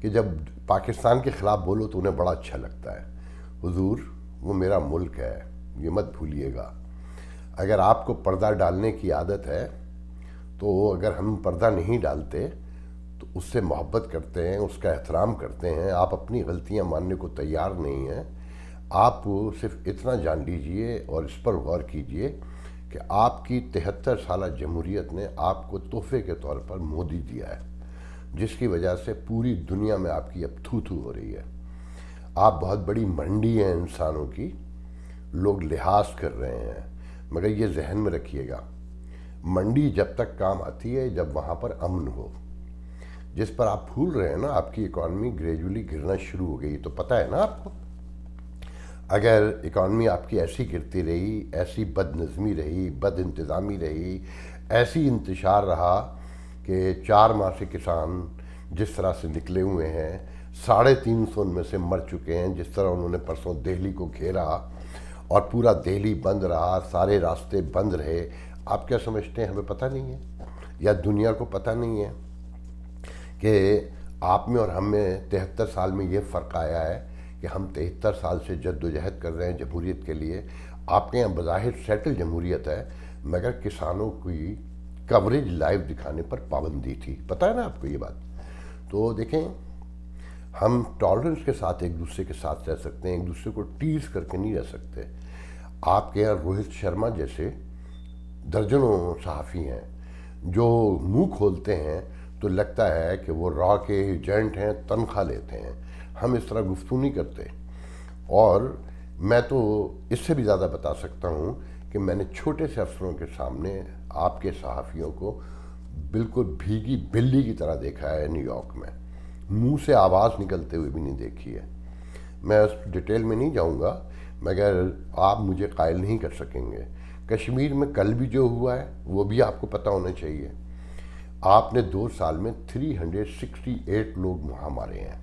کہ جب پاکستان کے خلاف بولو تو انہیں بڑا اچھا لگتا ہے. حضور وہ میرا ملک ہے، یہ مت بھولیے گا. اگر آپ کو پردہ ڈالنے کی عادت ہے تو اگر ہم پردہ نہیں ڈالتے تو اس سے محبت کرتے ہیں، اس کا احترام کرتے ہیں. آپ اپنی غلطیاں ماننے کو تیار نہیں ہیں. آپ صرف اتنا جان لیجئے اور اس پر غور کیجئے کہ آپ کی 73 سالہ جمہوریت نے آپ کو تحفے کے طور پر مودی دیا ہے، جس کی وجہ سے پوری دنیا میں آپ کی اب تھو تھو ہو رہی ہے. آپ بہت بڑی منڈی ہیں انسانوں کی، لوگ لحاظ کر رہے ہیں. مگر یہ ذہن میں رکھیے گا، منڈی جب تک کام آتی ہے جب وہاں پر امن ہو. جس پر آپ بھول رہے ہیں نا، آپ کی اکانومی گریجولی گرنا شروع ہو گئی. تو پتہ ہے نا آپ کو، اگر اکانومی آپ کی ایسی گرتی رہی، ایسی بد نظمی رہی، بد انتظامی رہی، ایسی انتشار رہا کہ 4 ماہ سے کسان جس طرح سے نکلے ہوئے ہیں، 350 ان میں سے مر چکے ہیں. جس طرح انہوں نے پرسوں دہلی کو گھیرا اور پورا دہلی بند رہا، سارے راستے بند رہے. آپ کیا سمجھتے ہیں ہمیں پتہ نہیں ہے، یا دنیا کو پتہ نہیں ہے کہ آپ میں اور ہم میں 73 سال میں یہ فرق آیا ہے کہ ہم 73 سال سے جد و جہد کر رہے ہیں جمہوریت کے لیے. آپ کے یہاں بظاہر سیٹل جمہوریت ہے، مگر کسانوں کی کوریج لائیو دکھانے پر پابندی تھی. پتہ ہے نا آپ کو یہ بات؟ تو دیکھیں، ہم ٹالرنس کے ساتھ ایک دوسرے کے ساتھ رہ سکتے ہیں، ایک دوسرے کو ٹیز کر کے نہیں رہ سکتے. آپ کے یہاں روہت شرما جیسے درجنوں صحافی ہیں جو منہ کھولتے ہیں تو لگتا ہے کہ وہ را کے ایجنٹ ہیں، تنخواہ لیتے ہیں. ہم اس طرح گفتگو نہیں کرتے. اور میں تو اس سے بھی زیادہ بتا سکتا ہوں کہ میں نے چھوٹے سے افسروں کے سامنے آپ کے صحافیوں کو بالکل بھیگی بلی کی طرح دیکھا ہے نیو یارک میں، منہ سے آواز نکلتے ہوئے بھی نہیں دیکھی ہے. میں اس ڈیٹیل میں نہیں جاؤں گا، مگر آپ مجھے قائل نہیں کر سکیں گے. کشمیر میں کل بھی جو ہوا ہے وہ بھی آپ کو پتہ ہونا چاہیے. آپ نے 2 سال میں 368 لوگ وہاں مارے ہیں.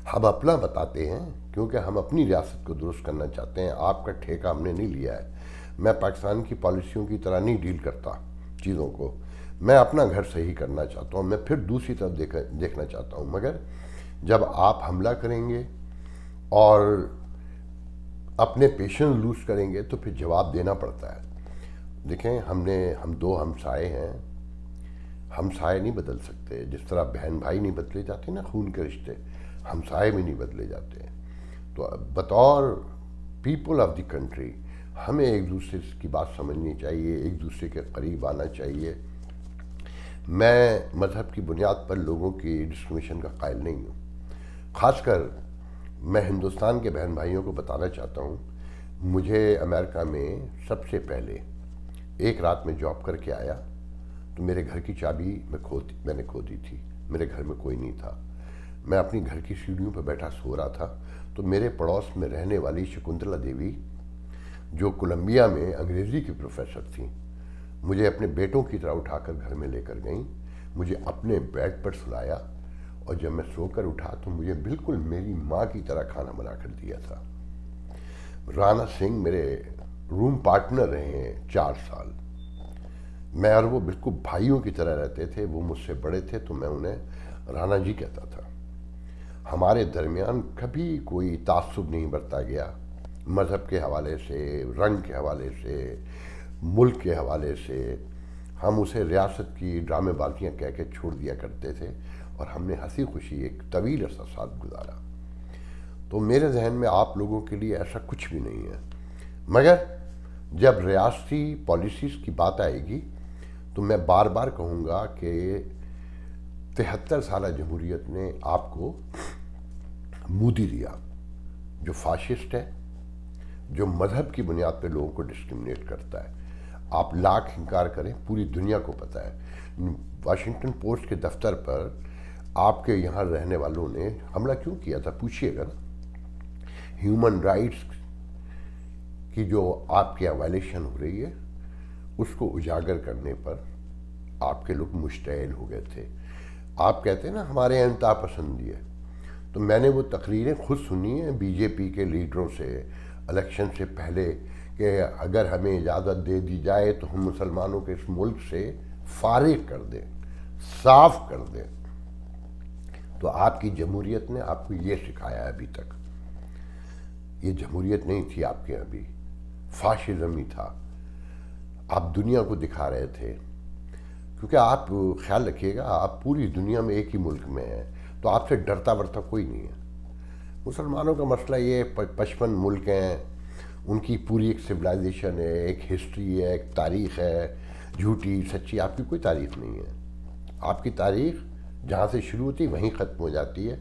ہم اپنا بتاتے ہیں کیونکہ ہم اپنی ریاست کو درست کرنا چاہتے ہیں. آپ کا ٹھیکہ ہم نے نہیں لیا ہے. میں پاکستان کی پالیسیوں کی طرح نہیں ڈیل کرتا چیزوں کو. میں اپنا گھر صحیح کرنا چاہتا ہوں، میں پھر دوسری طرف دیکھنا چاہتا ہوں. مگر جب آپ حملہ کریں گے اور اپنے پیشنس لوز کریں گے تو پھر جواب دینا پڑتا ہے. دیکھیں، ہم 2 ہمسائے ہیں. ہمسائے نہیں بدل سکتے. جس طرح بہن بھائی نہیں بدلے جاتے نا، خون کے رشتے، ہمسائے بھی نہیں بدلے جاتے. تو بطور پیپل آف دی کنٹری ہمیں ایک دوسرے کی بات سمجھنی چاہیے، ایک دوسرے کے قریب آنا چاہیے. میں مذہب کی بنیاد پر لوگوں کی ڈسکریمنیشن کا قائل نہیں ہوں. خاص کر میں ہندوستان کے بہن بھائیوں کو بتانا چاہتا ہوں، مجھے امریکہ میں سب سے پہلے ایک رات میں جاب کر کے آیا تو میرے گھر کی چابی میں نے کھو دی تھی. میرے گھر میں کوئی نہیں تھا. میں اپنی گھر کی سیڑھیوں پہ بیٹھا سو رہا تھا تو میرے پڑوس میں رہنے والی شکنتلا دیوی، جو کولمبیا میں انگریزی کی پروفیسر تھیں، مجھے اپنے بیٹوں کی طرح اٹھا کر گھر میں لے کر گئیں. مجھے اپنے بیڈ پر سلایا اور جب میں سو کر اٹھا تو مجھے بالکل میری ماں کی طرح کھانا بنا کر دیا تھا. رانا سنگھ میرے روم پارٹنر رہے ہیں 4 سال. میں اور وہ بالکل بھائیوں کی طرح رہتے تھے. وہ مجھ سے بڑے تھے تو میں انہیں رانا جی کہتا تھا. ہمارے درمیان کبھی کوئی تعصب نہیں برتا گیا، مذہب کے حوالے سے، رنگ کے حوالے سے، ملک کے حوالے سے. ہم اسے ریاست کی ڈرامے بازیاں کہہ کے چھوڑ دیا کرتے تھے اور ہم نے ہنسی خوشی ایک طویل عرصہ ساتھ گزارا. تو میرے ذہن میں آپ لوگوں کے لیے ایسا کچھ بھی نہیں ہے. مگر جب ریاستی پالیسیز کی بات آئے گی تو میں بار بار کہوں گا کہ 73 سالہ جمہوریت نے آپ کو مودی دیا، جو فاشسٹ ہے، جو مذہب کی بنیاد پہ لوگوں کو ڈسکرمنیٹ کرتا ہے. آپ لاکھ انکار کریں، پوری دنیا کو پتہ ہے. واشنگٹن پوسٹ کے دفتر پر آپ کے یہاں رہنے والوں نے حملہ کیوں کیا تھا پوچھیے گا نا. ہیومن رائٹس کی جو آپ کی وائلیشن ہو رہی ہے اس کو اجاگر کرنے پر آپ کے لوگ مشتعل ہو گئے تھے. آپ کہتے ہیں نا ہمارے یہاں انتہا پسندی ہے، تو میں نے وہ تقریریں خود سنی ہیں بی جے پی کے لیڈروں سے الیکشن سے پہلے کہ اگر ہمیں اجازت دے دی جائے تو ہم مسلمانوں کے اس ملک سے فارغ کر دیں، صاف کر دیں. تو آپ کی جمہوریت نے آپ کو یہ سکھایا ہے ابھی تک. یہ جمہوریت نہیں تھی آپ کے ابھی، فاشزم ہی تھا. آپ دنیا کو دکھا رہے تھے، کیونکہ آپ خیال رکھیے گا آپ پوری دنیا میں ایک ہی ملک میں ہیں، تو آپ سے ڈرتا ورتا کوئی نہیں ہے. مسلمانوں کا مسئلہ یہ 55 ملک ہیں، ان کی پوری ایک سویلائزیشن ہے، ایک ہسٹری ہے، ایک تاریخ ہے، جھوٹی سچی. آپ کی کوئی تاریخ نہیں ہے. آپ کی تاریخ جہاں سے شروع ہوتی ہے وہیں ختم ہو جاتی ہے.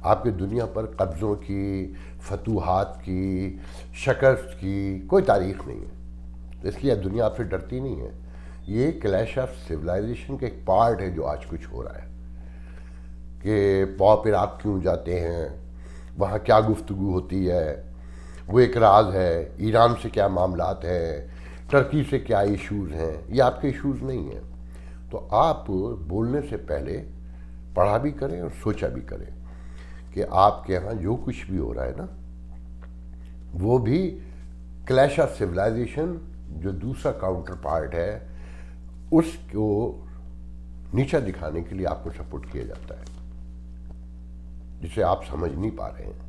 آپ کے دنیا پر قبضوں کی، فتوحات کی، شکست کی کوئی تاریخ نہیں ہے. اس لیے دنیا آپ سے ڈرتی نہیں ہے. یہ کلیش آف سویلائزیشن کا ایک پارٹ ہے جو آج کچھ ہو رہا ہے کہ پاپ عراق کیوں جاتے ہیں، وہاں کیا گفتگو ہوتی ہے، وہ ایک راز ہے. ایران سے کیا معاملات ہیں، ٹرکی سے کیا ایشوز ہیں. یہ آپ کے ایشوز نہیں ہیں. تو آپ بولنے سے پہلے پڑھا بھی کریں اور سوچا بھی کریں کہ آپ کے یہاں جو کچھ بھی ہو رہا ہے نا، وہ بھی کلیش آف سویلائزیشن جو دوسرا کاؤنٹر پارٹ ہے اس کو نیچا دکھانے کے لیے آپ کو سپورٹ کیا جاتا ہے، جسے آپ سمجھ نہیں پا رہے ہیں.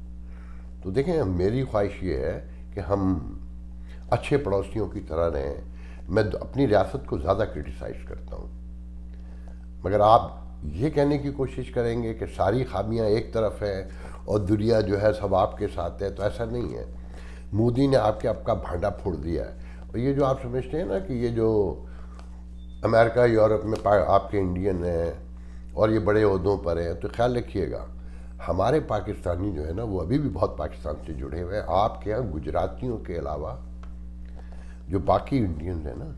تو دیکھیں، میری خواہش یہ ہے کہ ہم اچھے پڑوسیوں کی طرح رہیں. میں اپنی ریاست کو زیادہ کرٹیسائز کرتا ہوں، مگر آپ یہ کہنے کی کوشش کریں گے کہ ساری خامیاں ایک طرف ہیں اور دنیا جو ہے سب آپ کے ساتھ ہے، تو ایسا نہیں ہے. مودی نے آپ کا بھانڈا پھوڑ دیا ہے. اور یہ جو آپ سمجھتے ہیں نا کہ یہ جو امریکہ یورپ میں آپ کے انڈین ہیں اور یہ بڑے عہدوں پر ہیں، تو خیال رکھیے گا ہمارے پاکستانی جو ہے نا وہ ابھی بھی بہت پاکستان سے جڑے ہوئے ہیں. آپ کے یہاں گجراتیوں کے علاوہ جو باقی انڈینز ہیں نا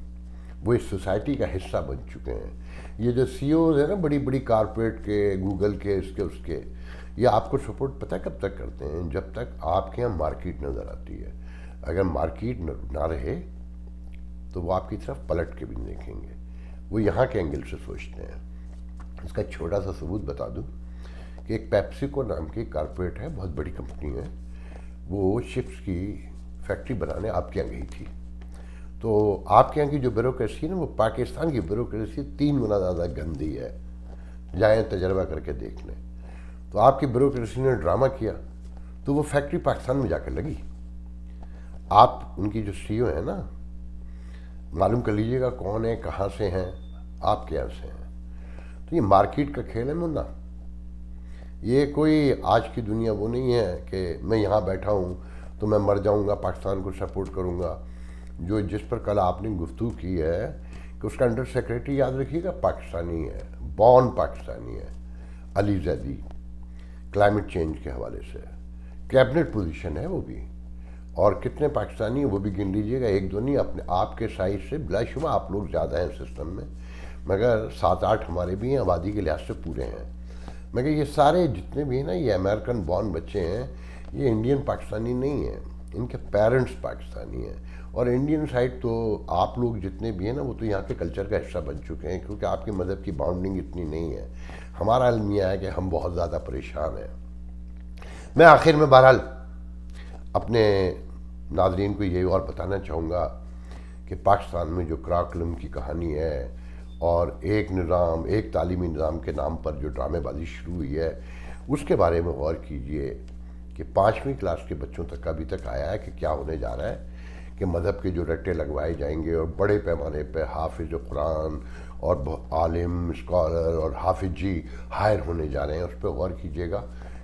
وہ اس سوسائٹی کا حصہ بن چکے ہیں. یہ جو سی اوز ہیں نا بڑی بڑی کارپوریٹ کے، گوگل کے، اس کے یہ آپ کو سپورٹ پتہ کب تک کرتے ہیں؟ جب تک آپ کے یہاں مارکیٹ نظر آتی ہے. اگر مارکیٹ نہ رہے تو وہ آپ کی طرف پلٹ کے بھی نہیں دیکھیں گے. وہ یہاں کے اینگل سے سوچتے ہیں. اس کا چھوٹا سا ثبوت بتا دوں کہ ایک پیپسیکو نام کی کارپوریٹ ہے، بہت بڑی کمپنی ہے، وہ شپس کی فیکٹری بنانے آپ کے یہاں گئی تھی. تو آپ کے یہاں کی جو بیوروکریسی ہے نا وہ پاکستان کی بیوروکریسی 3 گنا زیادہ گندی ہے. جائیں تجربہ کر کے دیکھ لیں. تو آپ کی بیوروکریسی نے ڈرامہ کیا تو وہ فیکٹری پاکستان میں جا کر لگی. آپ ان کی جو سی او ہیں نا، معلوم کر لیجئے گا کون ہے، کہاں سے ہیں، آپ کے یہاں سے ہیں. تو یہ مارکیٹ کا کھیل ہے منا. یہ کوئی آج کی دنیا وہ نہیں ہے کہ میں یہاں بیٹھا ہوں تو میں مر جاؤں گا پاکستان کو سپورٹ کروں گا. جس پر کل آپ نے گفتگو کی ہے کہ اس کا انڈر سیکریٹری یاد رکھیے گا پاکستانی ہے، بورن پاکستانی ہے، علی زیدی. کلائمیٹ چینج کے حوالے سے کیبنٹ پوزیشن ہے وہ بھی. اور کتنے پاکستانی ہیں وہ بھی گن لیجئے گا، 1 2 نہیں. اپنے آپ کے سائز سے بلا شبہ آپ لوگ زیادہ ہیں سسٹم میں، مگر 7 8 ہمارے بھی ہیں، آبادی کے لحاظ سے پورے ہیں. مگر یہ سارے جتنے بھی ہیں نا یہ امریکن بورن بچے ہیں، یہ انڈین پاکستانی نہیں ہیں. ان کے پیرنٹس پاکستانی ہیں. اور انڈین سائڈ تو آپ لوگ جتنے بھی ہیں نا وہ تو یہاں کے کلچر کا حصہ بن چکے ہیں، کیونکہ آپ کے مذہب کی باؤنڈنگ اتنی نہیں ہے. ہمارا علم یہ ہے کہ ہم بہت زیادہ پریشان ہیں. میں آخر میں بہرحال اپنے ناظرین کو یہ اور بتانا چاہوں گا کہ پاکستان میں جو کراکلم کی کہانی ہے اور ایک نظام، ایک تعلیمی نظام کے نام پر جو ڈرامے بازی شروع ہوئی ہے، اس کے بارے میں غور کیجئے کہ 5ویں کلاس کے بچوں تک ابھی تک آیا ہے کہ کیا ہونے جا رہا ہے کہ مذہب کے جو رٹے لگوائے جائیں گے اور بڑے پیمانے پہ حافظ قرآن اور عالم، اسکالر اور حافظ جی ہائر ہونے جا رہے ہیں. اس پہ غور کیجئے گا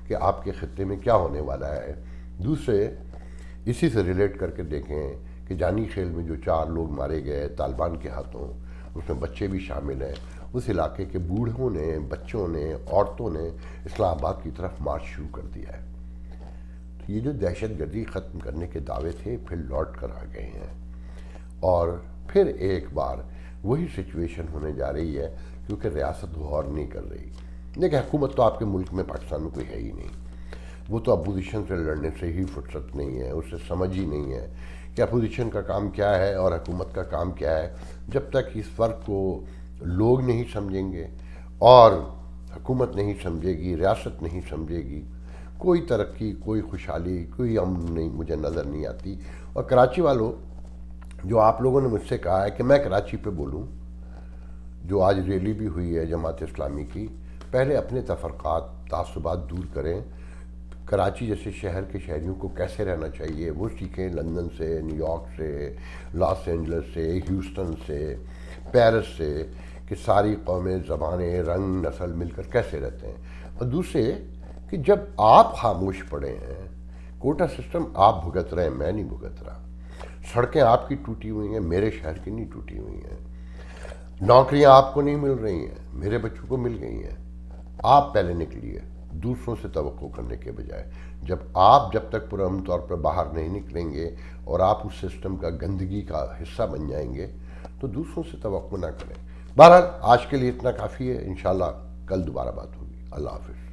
کہ آپ کے خطے میں کیا ہونے والا ہے. دوسرے اسی سے ریلیٹ کر کے دیکھیں کہ جانی خیل میں جو 4 لوگ مارے گئے طالبان کے ہاتھوں، اس میں بچے بھی شامل ہیں. اس علاقے کے بوڑھوں نے، بچوں نے، عورتوں نے اسلام آباد کی طرف مارچ شروع کر دیا ہے. تو یہ جو دہشت گردی ختم کرنے کے دعوے تھے پھر لوٹ کر آ گئے ہیں، اور پھر ایک بار وہی سچویشن ہونے جا رہی ہے کیونکہ ریاست غور نہیں کر رہی. دیکھیں، حکومت تو آپ کے ملک میں پاکستان میں کوئی ہے ہی نہیں. وہ تو اپوزیشن سے لڑنے سے ہی فرصت نہیں ہے، اسے سمجھ ہی نہیں ہے کہ اپوزیشن کا کام کیا ہے اور حکومت کا کام کیا ہے. جب تک اس فرق کو لوگ نہیں سمجھیں گے اور حکومت نہیں سمجھے گی، ریاست نہیں سمجھے گی، کوئی ترقی، کوئی خوشحالی، کوئی امن نہیں مجھے نظر نہیں آتی. اور کراچی والوں، جو آپ لوگوں نے مجھ سے کہا ہے کہ میں کراچی پہ بولوں، جو آج ریلی بھی ہوئی ہے جماعت اسلامی کی، پہلے اپنے تفرقات تعصبات دور کریں. کراچی جیسے شہر کے شہریوں کو کیسے رہنا چاہیے وہ سیکھیں، لندن سے، نیو یارک سے، لاس اینجلس سے، ہیوسٹن سے، پیرس سے، کہ ساری قومیں، زبانیں، رنگ، نسل مل کر کیسے رہتے ہیں. اور دوسرے کہ جب آپ خاموش پڑے ہیں، کوٹا سسٹم آپ بھگت رہے ہیں، میں نہیں بھگت رہا. سڑکیں آپ کی ٹوٹی ہوئی ہیں، میرے شہر کی نہیں ٹوٹی ہوئی ہیں. نوکریاں آپ کو نہیں مل رہی ہیں، میرے بچوں کو مل گئی ہیں. آپ پہلے نکلیے دوسروں سے توقع کرنے کے بجائے. جب تک پرامن طور پر باہر نہیں نکلیں گے اور آپ اس سسٹم کا گندگی کا حصہ بن جائیں گے تو دوسروں سے توقع نہ کریں. بہرحال آج کے لیے اتنا کافی ہے. انشاءاللہ کل دوبارہ بات ہوگی. اللہ حافظ.